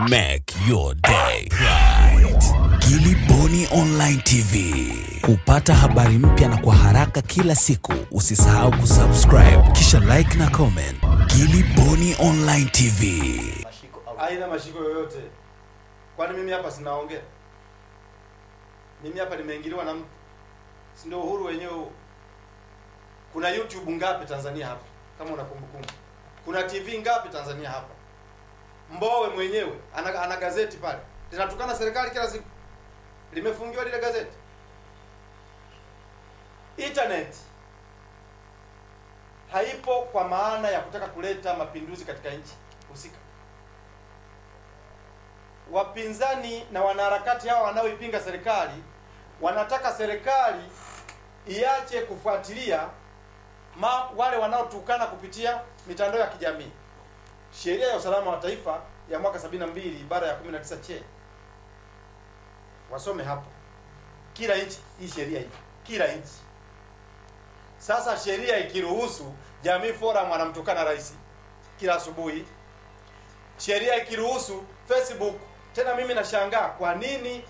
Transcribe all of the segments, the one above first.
Make your day right. Gilly Bonny Online TV. Kupata habari mpya na kwa haraka kila siku, usisahau kusubscribe kisha like na comment. Gilly Bonny Online TV. Haina mashiko yoyote. Kwani mimi hapa sinaongea? Mimi hapa nimeingiliwa na mtu. Si ndio uhuru wenyewe? Kuna YouTube ngapi Tanzania hapa? Kama unakumbukumbu. Kuna TV ngapi Tanzania hapa? Mbowe mwenyewe ana gazeti pale. Linatukana serikali kila siku. Limefungiwa lile gazeti. Internet haipo kwa maana ya kutaka kuleta mapinduzi katika nchi husika. Wapinzani na wanaharakati hawa wanaoipinga serikali wanataka serikali iache kufuatilia wale wanaotukana kupitia mitandao ya kijamii. Sheria ya usalama wa taifa ya mwaka 72 ibara ya 19C. Wasome hapo. Kila nchi hii sheria hii. Kila nchi. Sasa sheria ikiruhusu Jamii Forum anamtukana rais kila asubuhi. Sheria ikiruhusu Facebook, tena mimi nashangaa kwa nini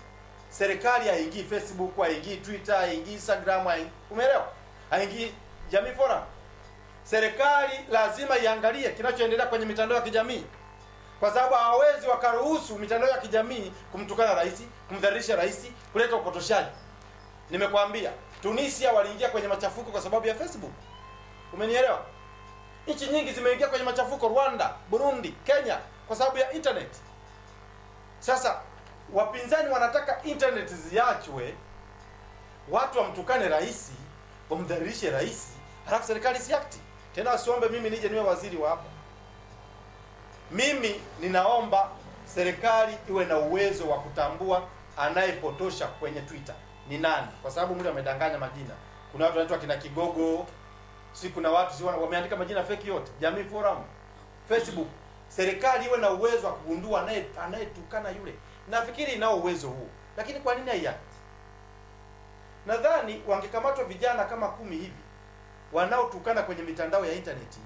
serikali haingii Facebook, haingii Twitter, haingii Instagram, umeelewa? Haingii Jamii Forum. Serikali lazima iangalie kinachoendelea kwenye mitandao ya kijamii. Kwa sababu hawezi wakaruhusu mitandao ya kijamii kumtukana rais, kumdhalilisha rais, kuleta upotoshaji. Nimekwambia, Tunisia waliingia kwenye machafuko kwa sababu ya Facebook. Umenielewa? Nchi nyingi zimeingia kwenye machafuko, Rwanda, Burundi, Kenya, kwa sababu ya internet. Sasa wapinzani wanataka internet ziachwe, watu wamtukane rais, wamdhalilishe rais, halafu serikali siakti. Tena wasiombe mimi nije niwe waziri wa hapa. Mimi ninaomba serikali iwe na uwezo wa kutambua anayepotosha kwenye Twitter ni nani, kwa sababu mtu amedanganya majina. Kuna watu wanaitwa kina Kigogo, si kuna watu wameandika majina fake yote. Jamii Forum, Facebook. Serikali iwe na uwezo wa kugundua anayetukana yule. Nafikiri inao uwezo huo. Lakini kwa nini haiati? Nadhani wangekamatwa vijana kama 10 hivi wanaotukana kwenye mitandao ya internet,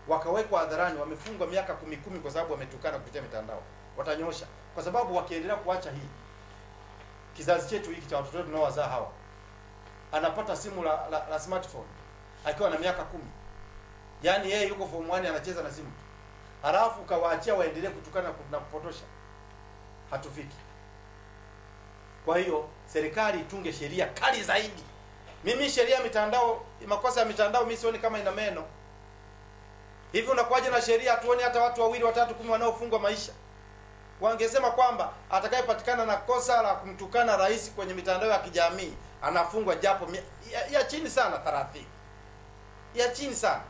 wakawekwa hadharani, wamefungwa miaka 10 kwa sababu wametukana kupitia mitandao. Watanyosha. Kwa sababu wakiendelea kuacha hii, kizazi chetu hiki cha watoto wetu tunaowazaa hawa, anapata simu la smartphone akiwa na miaka 10. Yaani yeye yuko form 1 anacheza na simu. Halafu kawaachia waendelee kutukana na kupotosha. Hatufiki. Kwa hiyo serikali itunge sheria kali zaidi. Mimi sheria ya mitandao, makosa ya mitandao mimi sioni kama ina meno. Hivi unakuaje na sheria tuone hata watu 2, 3, 10 wanaofungwa maisha? Wangesema kwamba atakayepatikana na kosa la kumtukana rais kwenye mitandao ya kijamii anafungwa japo ya chini sana 30. Ya chini sana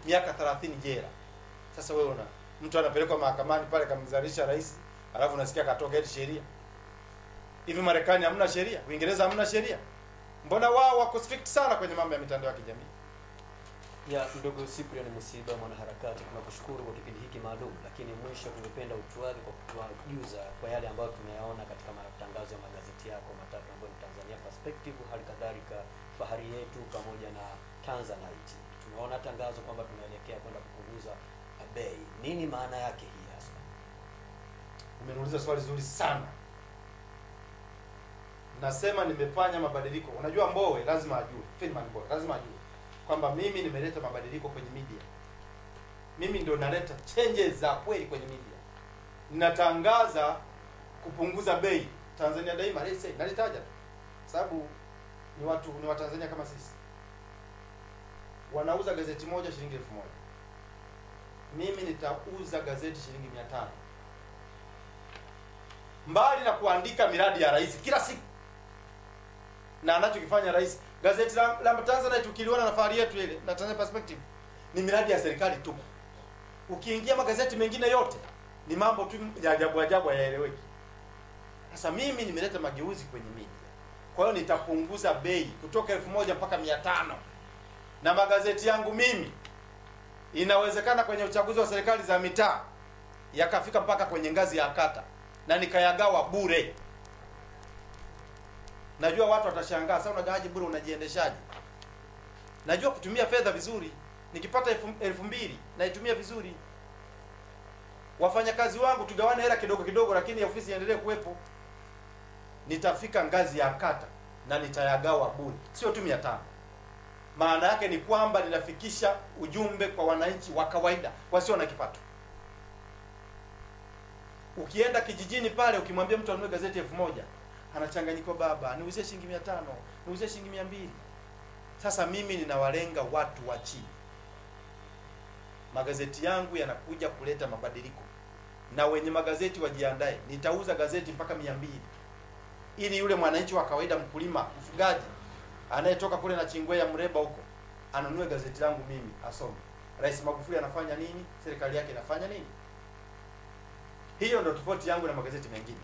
miaka 30 jela. Sasa wewe mtu anapelekwa mahakamani pale kamdhalilisha rais, alafu unasikia katoka eti sheria. Hivi Marekani hamna sheria? Uingereza hamna sheria? Mbona wao wako strict sana kwenye mambo ya mitandao ya kijamii? Ya ndugu Cyprian Musiba, mwanaharakati, tunakushukuru kwa kipindi hiki maalum, lakini mwisho tungependa utuage kwa kutujuza kwa yale ambayo tumeyaona katika matangazo ya magazeti yako matatu ambayo ni Tanzania Perspective, hali kadhalika Fahari Yetu pamoja na Tanzanite. Tumeona tangazo kwamba tunaelekea kwenda kupunguza bei. Nini maana yake hii hasa? Umeniuliza swali zuri sana. Nasema nimefanya mabadiliko. Unajua Mbowe lazima ajue, Freeman Mbowe lazima ajue kwamba mimi nimeleta mabadiliko kwenye media. Mimi ndio naleta changes za kweli kwenye media. Ninatangaza kupunguza bei. Tanzania Daima nalitaja sababu ni Watanzania kama sisi. Wanauza gazeti moja shilingi 1000. Mimi nitauza gazeti shilingi 500. Mbali na kuandika miradi ya rais kila siku. Na anachokifanya rais, gazeti la Tanzania tukiliona na Fahari Yetu ile na Tanzania Perspective ni miradi ya serikali tu. Ukiingia magazeti mengine yote ni mambo tu ya ajabu hayaeleweki. Sasa mimi nimeleta mageuzi kwenye media. Kwa hiyo nitapunguza bei kutoka 1000 mpaka 500. Na magazeti yangu mimi inawezekana kwenye uchaguzi wa serikali za mitaa yakafika mpaka kwenye ngazi ya kata na nikayagawa bure. Najua watu watashangaa, sasa unagawaje bure, unajiendeshaje? Najua kutumia fedha vizuri. Nikipata 2000 naitumia vizuri. wafanyakazi wangu tugawane hela kidogo kidogo, lakini ofisi iendelee kuwepo. Nitafika ngazi ya kata na nitayagawa bure, sio tu 500. Maana yake ni kwamba ninafikisha ujumbe kwa wananchi wa kawaida wasio na kipato. Ukienda kijijini pale ukimwambia mtu anunue gazeti 1000, anachanganyikwa, baba niuzie shilingi 500, niuzie shilingi 200. Sasa mimi ninawalenga watu wa chini. Magazeti yangu yanakuja kuleta mabadiliko, na wenye magazeti wajiandae, nitauza gazeti mpaka 200, ili yule mwananchi wa kawaida, mkulima, mfugaji anayetoka kule na Chingwea Mreba huko anunue gazeti langu mimi, asome Rais Magufuli anafanya nini, serikali yake inafanya nini. Hiyo ndio tofauti yangu na magazeti mengine.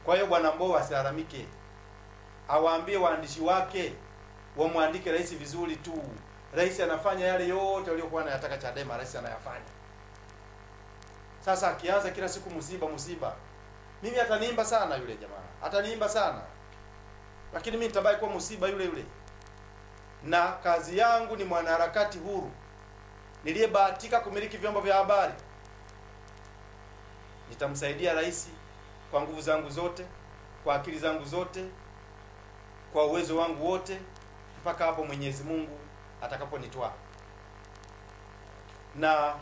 Kwa hiyo Bwana Mbowe asilalamike, awaambie waandishi wake wamwandike rais vizuri tu. Rais anafanya yale yote waliokuwa anayataka Chadema, rais anayafanya. Sasa akianza kila siku msiba, mimi ataniimba sana yule jamaa, ataniimba sana, lakini mimi nitabaki kuwa msiba yule. Na kazi yangu ni mwanaharakati huru niliyebahatika kumiliki vyombo vya habari. Nitamsaidia rais kwa nguvu zangu zote, kwa akili zangu zote, kwa uwezo wangu wote, mpaka hapo Mwenyezi Mungu atakaponitwaa. Na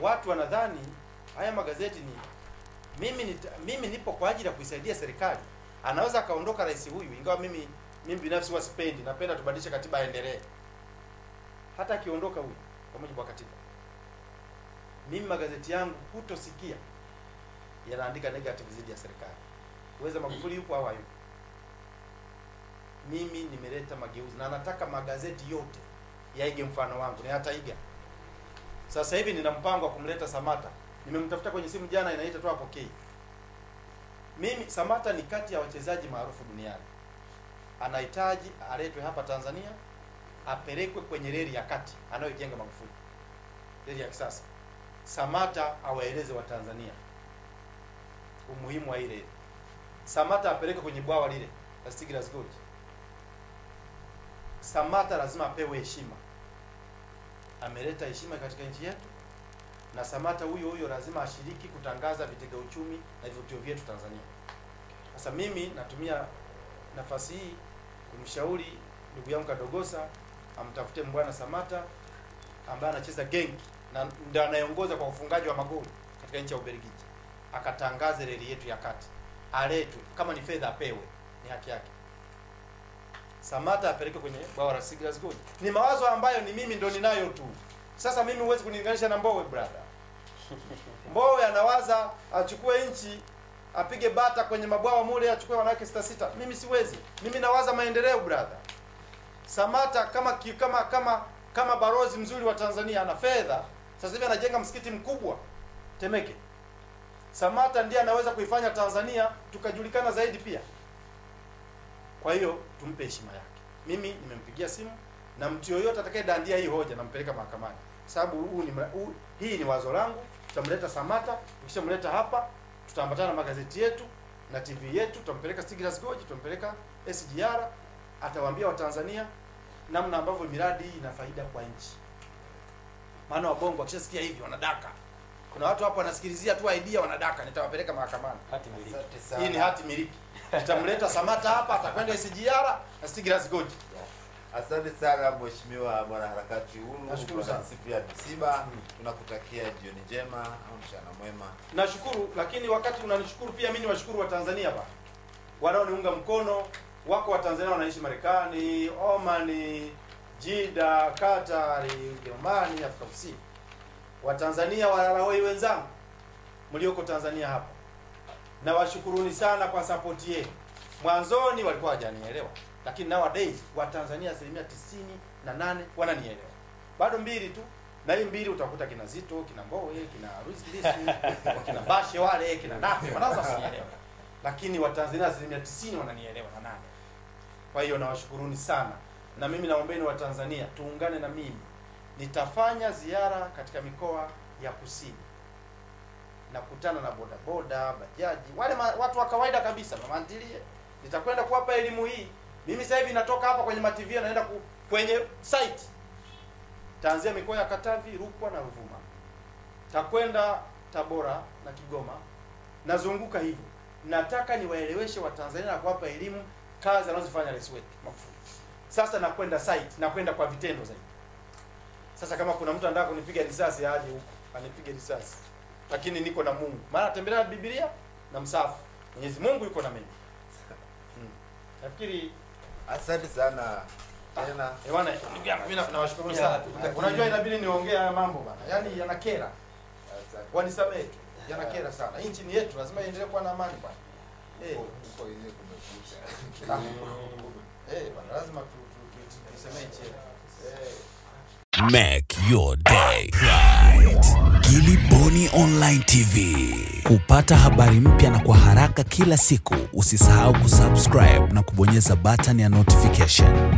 watu wanadhani haya magazeti ni mimi nipo kwa ajili ya kuisaidia serikali. Anaweza akaondoka rais huyu, ingawa mimi binafsi wasipendi, napenda tubadilishe katiba aendelee. Hata akiondoka huyu kwa mujibu wa katiba, mimi magazeti yangu hutosikia yanaandika negative zidi ya serikali. Uweza Magufuli yupo au hayupo? Mimi nimeleta mageuzi na nataka magazeti yote yaige mfano wangu, na hataiga. Sasa hivi nina mpango wa kumleta Samata. Nimemtafuta kwenye simu jana, inaita tu apokee. Mimi Samata ni kati ya wachezaji maarufu duniani. Anahitaji aletwe hapa Tanzania, apelekwe kwenye reli ya kati anayojenga Magufuli, reli ya kisasa. Samata awaeleze wa Tanzania umuhimu wa ile. Samata apelekwe kwenye bwawa lile la Stiegler's Gorge. Samata lazima apewe heshima. Ameleta heshima katika nchi yetu, na Samata huyo lazima ashiriki kutangaza vitega uchumi na vivutio vyetu Tanzania. Sasa mimi natumia nafasi hii kumshauri ndugu yangu Kadogosa amtafute Mbwana Samata ambaye anacheza Genk na ndio anayeongoza kwa ufungaji wa magoli katika nchi ya Ubelgiji. Akatangaze reli yetu ya kati. Aletwe, kama ni fedha apewe, ni haki yake. Samata apeleke kwenye bwawa la Stiegler's Gorge. Ni mawazo ambayo ni mimi ndo ninayo tu. Sasa mimi huwezi kunilinganisha na Mbowe brother. Mbowe anawaza achukue nchi, apige bata kwenye mabwawa mule, achukue wanawake 6. Mimi siwezi. Mimi nawaza maendeleo brother. Samata kama barozi mzuri wa Tanzania, ana fedha. Sasa hivi anajenga msikiti mkubwa Temeke. Samata ndiye anaweza kuifanya Tanzania tukajulikana zaidi pia. Kwa hiyo tumpe heshima yake. Mimi nimempigia simu, na mtu yoyote atakayedandia hii hoja nampeleka mahakamani. Sababu hii ni wazo langu. Tutamleta Samata, tukishamleta hapa tutaambatana na magazeti yetu na TV yetu, tutampeleka Stiegler's Gorge, tutampeleka SGR, atawaambia Watanzania namna ambavyo miradi hii ina faida kwa nchi. Maana wabongo wakishasikia hivi wanadaka. Kuna watu hapo wanasikilizia tu idea wanadaka, nitawapeleka mahakamani. Hati miliki. Hii ni hati miliki. Tutamleta Samata hapa, atakwenda SGR na Stiegler's Gorge. Asante sana mheshimiwa mwanaharakati huru. Nashukuru sana. Cyprian Msiba, tunakutakia jioni njema au mchana mwema. Nashukuru, lakini wakati unanishukuru pia mimi niwashukuru wa Tanzania bana. Wanaoniunga mkono, wako wa Tanzania wanaishi Marekani, Oman, Jeddah, Qatar, Ujerumani, Afrika Kusini. Wa Tanzania walalahoi wenzangu mlioko Tanzania hapa, na washukuruni sana kwa support yenu. Mwanzoni walikuwa hawajanielewa, lakini nowadays wa Tanzania 98% wananielewa. Bado 2 tu, na hii 2 utakuta kina Zito, kina Mbowe, kina Riziki, kina Bashe wale, kina Nape wanaanza kunielewa. Lakini wa Tanzania 90% wananielewa na nani. Kwa hiyo nawashukuruni sana. Na mimi naombeni wa Tanzania tuungane na mimi. Nitafanya ziara katika mikoa ya kusini. Nakutana na bodaboda, bajaji, wale watu wa kawaida kabisa, mama ntilie. Nitakwenda kuwapa elimu hii. Mimi sasa hivi natoka hapa kwenye maTV naenda kwenye site. Taanzia mikoa ya Katavi, Rukwa na Ruvuma. Takwenda Tabora na Kigoma. Nazunguka hivyo. Nataka niwaeleweshe Watanzania na kuwapa elimu kazi anazofanya rais wetu Magufuli. Sasa nakwenda site, nakwenda kwa vitendo zaidi. Sasa kama kuna mtu anataka kunipiga risasi aje huko, anipige risasi. Lakini niko na Mungu. Maana tembelea Biblia na msafu. Mwenyezi Mungu yuko na mimi. Nafikiri Asante sana. Tena bwana, ndugu yangu mimi nawashukuru sana. Unajua inabidi niongee haya mambo bana. Yaani yanakera. Wanisamehe tu. Yanakera sana. Hii nchi ni yetu, lazima iendelee kuwa na amani bwana. uko ile kumekucha. Bwana, lazima tusemee nchi yetu. Make your day right. Gilly Bonny Online TV. Kupata habari mpya na kwa haraka kila siku, usisahau kusubscribe na kubonyeza button ya notification.